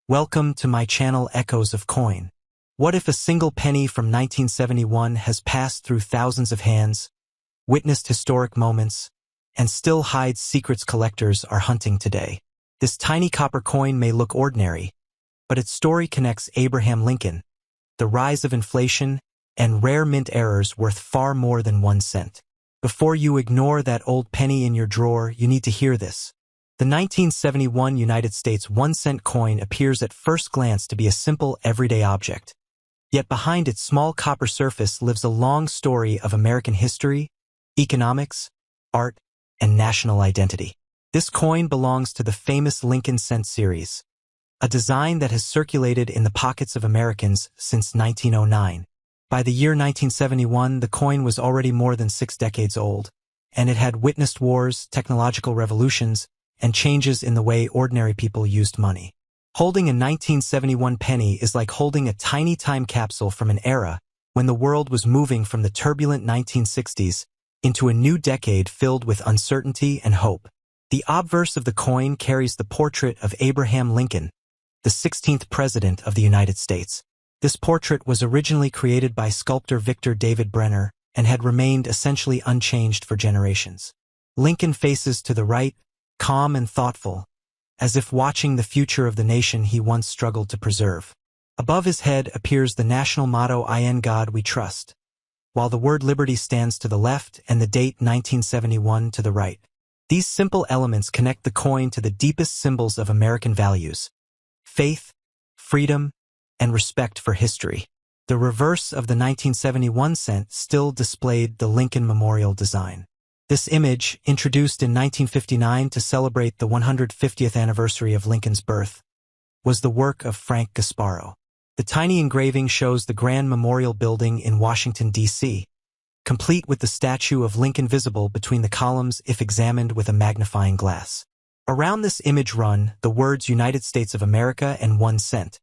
Welcome to my channel Echoes of Coin. What if a single penny from 1971 has passed through thousands of hands, witnessed historic moments, and still hides secrets collectors are hunting today? This tiny copper coin may look ordinary, but its story connects Abraham Lincoln, the rise of inflation, and rare mint errors worth far more than 1 cent. Before you ignore that old penny in your drawer, you need to hear this. The 1971 United States 1-cent coin appears at first glance to be a simple, everyday object. Yet behind its small copper surface lives a long story of American history, economics, art, and national identity. This coin belongs to the famous Lincoln cent series, a design that has circulated in the pockets of Americans since 1909. By the year 1971, the coin was already more than 6 decades old, and it had witnessed wars, technological revolutions, and changes in the way ordinary people used money. Holding a 1971 penny is like holding a tiny time capsule from an era when the world was moving from the turbulent 1960s into a new decade filled with uncertainty and hope. The obverse of the coin carries the portrait of Abraham Lincoln, the 16th President of the United States. This portrait was originally created by sculptor Victor David Brenner and had remained essentially unchanged for generations. Lincoln faces to the right, calm and thoughtful, as if watching the future of the nation he once struggled to preserve. Above his head appears the national motto, "In God We Trust," while the word liberty stands to the left and the date 1971 to the right. These simple elements connect the coin to the deepest symbols of American values: faith, freedom, and respect for history. The reverse of the 1971 cent still displayed the Lincoln Memorial design. This image, introduced in 1959 to celebrate the 150th anniversary of Lincoln's birth, was the work of Frank Gasparo. The tiny engraving shows the Grand Memorial Building in Washington, D.C., complete with the statue of Lincoln visible between the columns if examined with a magnifying glass. Around this image run the words United States of America and 1 cent,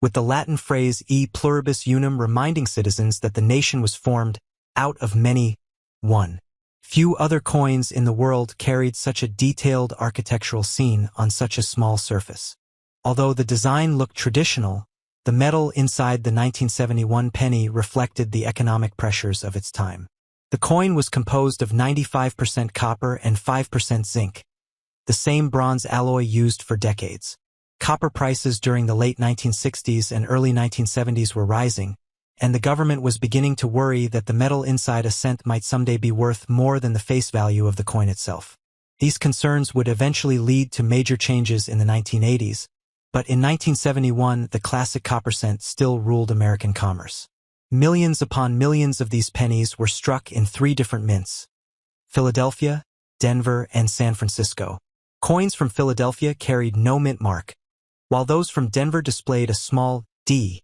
with the Latin phrase E pluribus unum reminding citizens that the nation was formed out of many, one. Few other coins in the world carried such a detailed architectural scene on such a small surface. Although the design looked traditional, the metal inside the 1971 penny reflected the economic pressures of its time. The coin was composed of 95% copper and 5% zinc, the same bronze alloy used for decades. Copper prices during the late 1960s and early 1970s were rising, and the government was beginning to worry that the metal inside a cent might someday be worth more than the face value of the coin itself. These concerns would eventually lead to major changes in the 1980s, but in 1971 the classic copper cent still ruled American commerce. Millions upon millions of these pennies were struck in 3 different mints: Philadelphia, Denver, and San Francisco. Coins from Philadelphia carried no mint mark, while those from Denver displayed a small D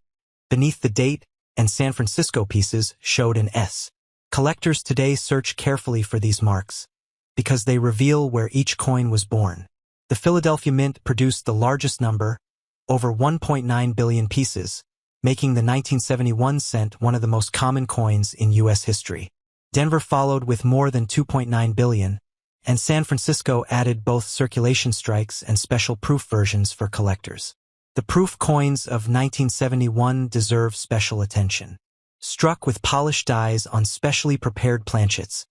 beneath the date, and San Francisco pieces showed an S. Collectors today search carefully for these marks, because they reveal where each coin was born. The Philadelphia Mint produced the largest number, over 1.9 billion pieces, making the 1971 cent one of the most common coins in U.S. history. Denver followed with more than 2.9 billion, and San Francisco added both circulation strikes and special proof versions for collectors. The proof coins of 1971 deserve special attention. Struck with polished dies on specially prepared planchets,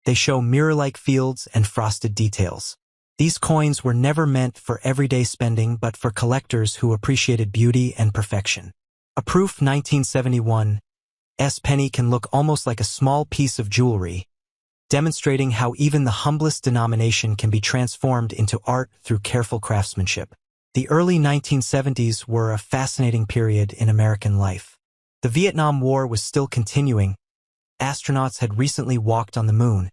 they show mirror-like fields and frosted details. These coins were never meant for everyday spending but for collectors who appreciated beauty and perfection. A proof 1971 penny can look almost like a small piece of jewelry, demonstrating how even the humblest denomination can be transformed into art through careful craftsmanship. The early 1970s were a fascinating period in American life. The Vietnam War was still continuing, astronauts had recently walked on the moon,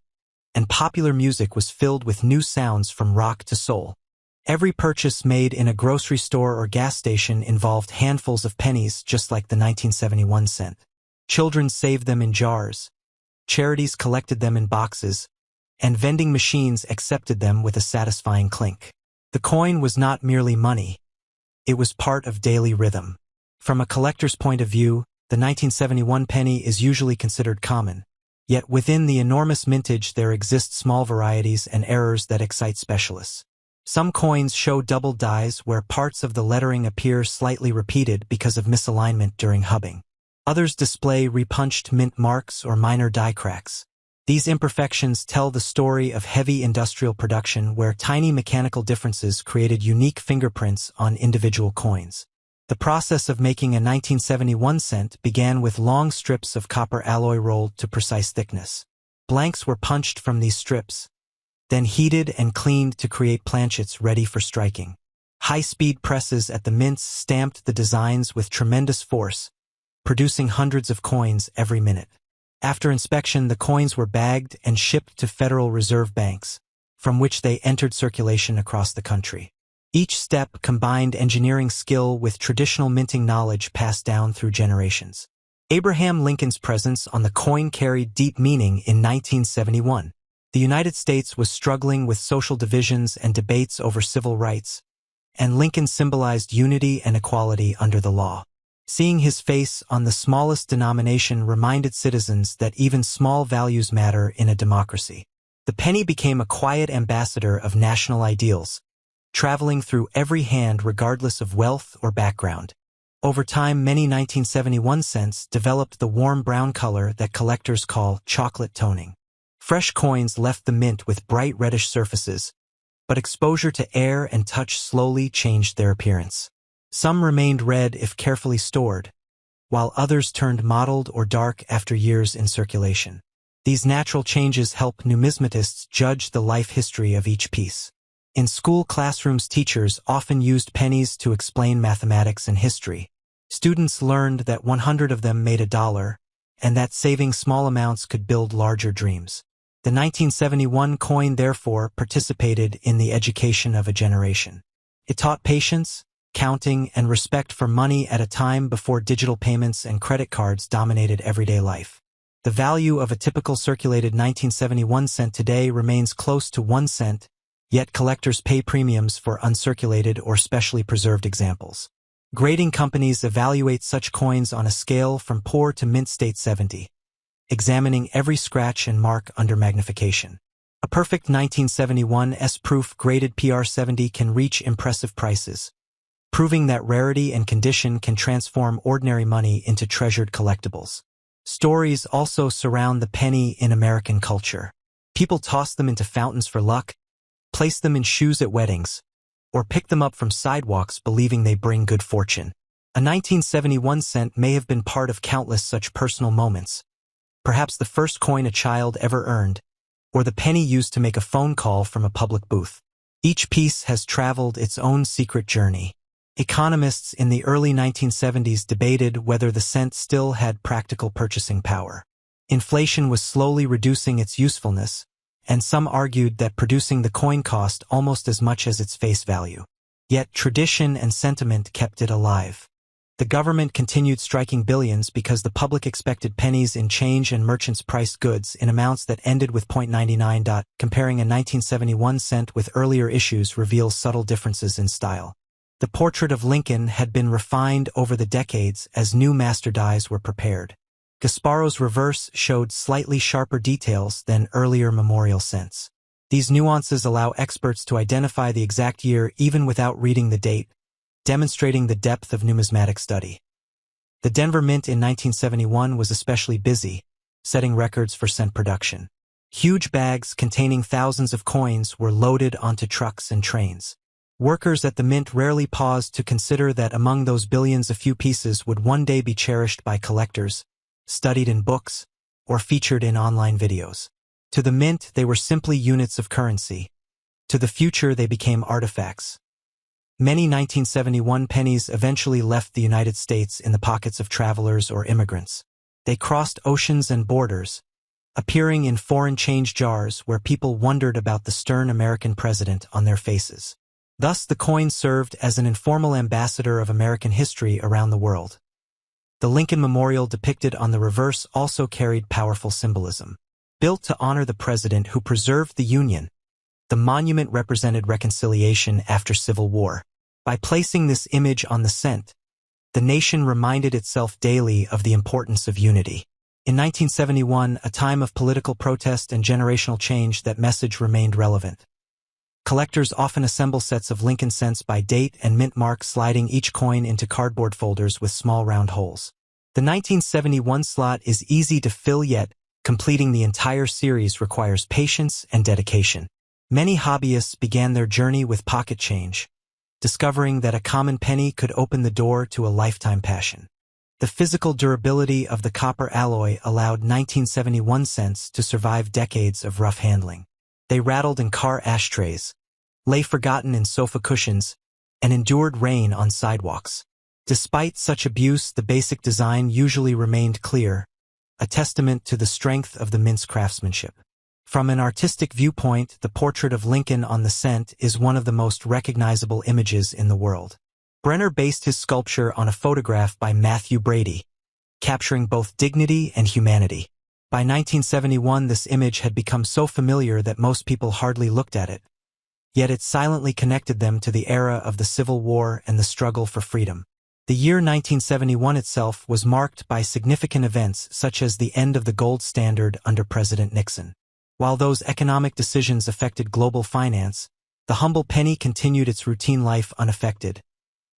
and popular music was filled with new sounds from rock to soul. Every purchase made in a grocery store or gas station involved handfuls of pennies just like the 1971 cent. Children saved them in jars, charities collected them in boxes, and vending machines accepted them with a satisfying clink. The coin was not merely money, it was part of daily rhythm. From a collector's point of view, the 1971 penny is usually considered common. Yet within the enormous mintage there exist small varieties and errors that excite specialists. Some coins show double dies where parts of the lettering appear slightly repeated because of misalignment during hubbing. Others display repunched mint marks or minor die cracks. These imperfections tell the story of heavy industrial production where tiny mechanical differences created unique fingerprints on individual coins. The process of making a 1971 cent began with long strips of copper alloy rolled to precise thickness. Blanks were punched from these strips, then heated and cleaned to create planchets ready for striking. High-speed presses at the mints stamped the designs with tremendous force, producing hundreds of coins every minute. After inspection, the coins were bagged and shipped to Federal Reserve banks, from which they entered circulation across the country. Each step combined engineering skill with traditional minting knowledge passed down through generations. Abraham Lincoln's presence on the coin carried deep meaning in 1971. The United States was struggling with social divisions and debates over civil rights, and Lincoln symbolized unity and equality under the law. Seeing his face on the smallest denomination reminded citizens that even small values matter in a democracy. The penny became a quiet ambassador of national ideals, traveling through every hand regardless of wealth or background. Over time, many 1971 cents developed the warm brown color that collectors call chocolate toning. Fresh coins left the mint with bright reddish surfaces, but exposure to air and touch slowly changed their appearance. Some remained red if carefully stored, while others turned mottled or dark after years in circulation. These natural changes help numismatists judge the life history of each piece. In school classrooms, teachers often used pennies to explain mathematics and history. Students learned that 100 of them made $1, and that saving small amounts could build larger dreams. The 1971 coin therefore participated in the education of a generation. It taught patience, counting, and respect for money at a time before digital payments and credit cards dominated everyday life. The value of a typical circulated 1971 cent today remains close to 1 cent, yet collectors pay premiums for uncirculated or specially preserved examples. Grading companies evaluate such coins on a scale from poor to mint state 70, examining every scratch and mark under magnification. A perfect 1971 S-proof graded PR70 can reach impressive prices, proving that rarity and condition can transform ordinary money into treasured collectibles. Stories also surround the penny in American culture. People toss them into fountains for luck, place them in shoes at weddings, or pick them up from sidewalks believing they bring good fortune. A 1971 cent may have been part of countless such personal moments, perhaps the first coin a child ever earned, or the penny used to make a phone call from a public booth. Each piece has traveled its own secret journey. Economists in the early 1970s debated whether the cent still had practical purchasing power. Inflation was slowly reducing its usefulness, and some argued that producing the coin cost almost as much as its face value. Yet tradition and sentiment kept it alive. The government continued striking billions because the public expected pennies in change and merchants priced goods in amounts that ended with .99. Comparing a 1971 cent with earlier issues reveals subtle differences in style. The portrait of Lincoln had been refined over the decades as new master dies were prepared. Gasparo's reverse showed slightly sharper details than earlier memorial cents. These nuances allow experts to identify the exact year even without reading the date, demonstrating the depth of numismatic study. The Denver Mint in 1971 was especially busy, setting records for cent production. Huge bags containing thousands of coins were loaded onto trucks and trains. Workers at the mint rarely paused to consider that among those billions a few pieces would one day be cherished by collectors, studied in books, or featured in online videos. To the mint, they were simply units of currency. To the future, they became artifacts. Many 1971 pennies eventually left the United States in the pockets of travelers or immigrants. They crossed oceans and borders, appearing in foreign change jars where people wondered about the stern American president on their faces. Thus, the coin served as an informal ambassador of American history around the world. The Lincoln Memorial depicted on the reverse also carried powerful symbolism. Built to honor the president who preserved the Union, the monument represented reconciliation after Civil War. By placing this image on the cent, the nation reminded itself daily of the importance of unity. In 1971, a time of political protest and generational change, that message remained relevant. Collectors often assemble sets of Lincoln cents by date and mint mark, sliding each coin into cardboard folders with small round holes. The 1971 slot is easy to fill, yet completing the entire series requires patience and dedication. Many hobbyists began their journey with pocket change, discovering that a common penny could open the door to a lifetime passion. The physical durability of the copper alloy allowed 1971 cents to survive decades of rough handling. They rattled in car ashtrays, lay forgotten in sofa cushions, and endured rain on sidewalks. Despite such abuse, the basic design usually remained clear, a testament to the strength of the mint's craftsmanship. From an artistic viewpoint, the portrait of Lincoln on the cent is one of the most recognizable images in the world. Brenner based his sculpture on a photograph by Matthew Brady, capturing both dignity and humanity. By 1971, this image had become so familiar that most people hardly looked at it, yet it silently connected them to the era of the Civil War and the struggle for freedom. The year 1971 itself was marked by significant events such as the end of the gold standard under President Nixon. While those economic decisions affected global finance, the humble penny continued its routine life unaffected,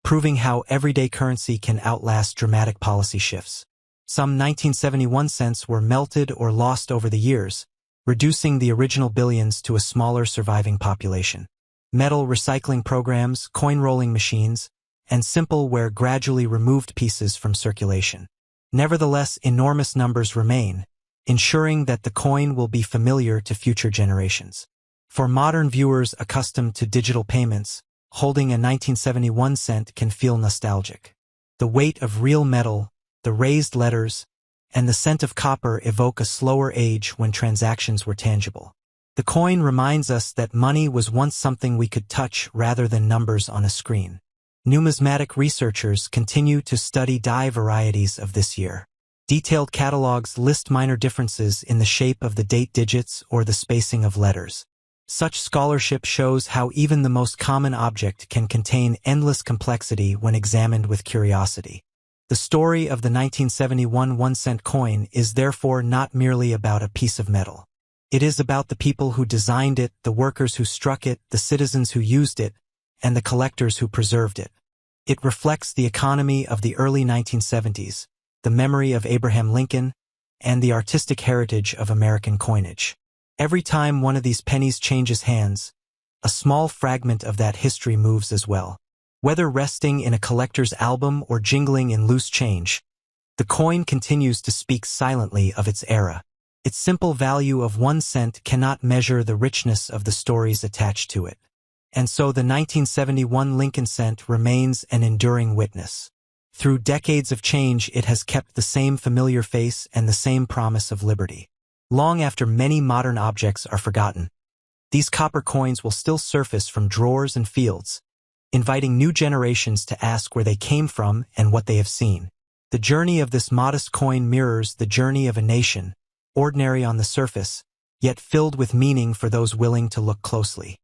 proving how everyday currency can outlast dramatic policy shifts. Some 1971 cents were melted or lost over the years, reducing the original billions to a smaller surviving population. Metal recycling programs, coin rolling machines, and simple ware gradually removed pieces from circulation. Nevertheless, enormous numbers remain, ensuring that the coin will be familiar to future generations. For modern viewers accustomed to digital payments, holding a 1971 cent can feel nostalgic. The weight of real metal, the raised letters, and the scent of copper evoke a slower age when transactions were tangible. The coin reminds us that money was once something we could touch rather than numbers on a screen. Numismatic researchers continue to study die varieties of this year. Detailed catalogs list minor differences in the shape of the date digits or the spacing of letters. Such scholarship shows how even the most common object can contain endless complexity when examined with curiosity. The story of the 1971 1-cent coin is therefore not merely about a piece of metal. It is about the people who designed it, the workers who struck it, the citizens who used it, and the collectors who preserved it. It reflects the economy of the early 1970s, the memory of Abraham Lincoln, and the artistic heritage of American coinage. Every time one of these pennies changes hands, a small fragment of that history moves as well. Whether resting in a collector's album or jingling in loose change, the coin continues to speak silently of its era. Its simple value of 1 cent cannot measure the richness of the stories attached to it. And so the 1971 Lincoln cent remains an enduring witness. Through decades of change, it has kept the same familiar face and the same promise of liberty. Long after many modern objects are forgotten, these copper coins will still surface from drawers and fields, inviting new generations to ask where they came from and what they have seen. The journey of this modest coin mirrors the journey of a nation, ordinary on the surface, yet filled with meaning for those willing to look closely.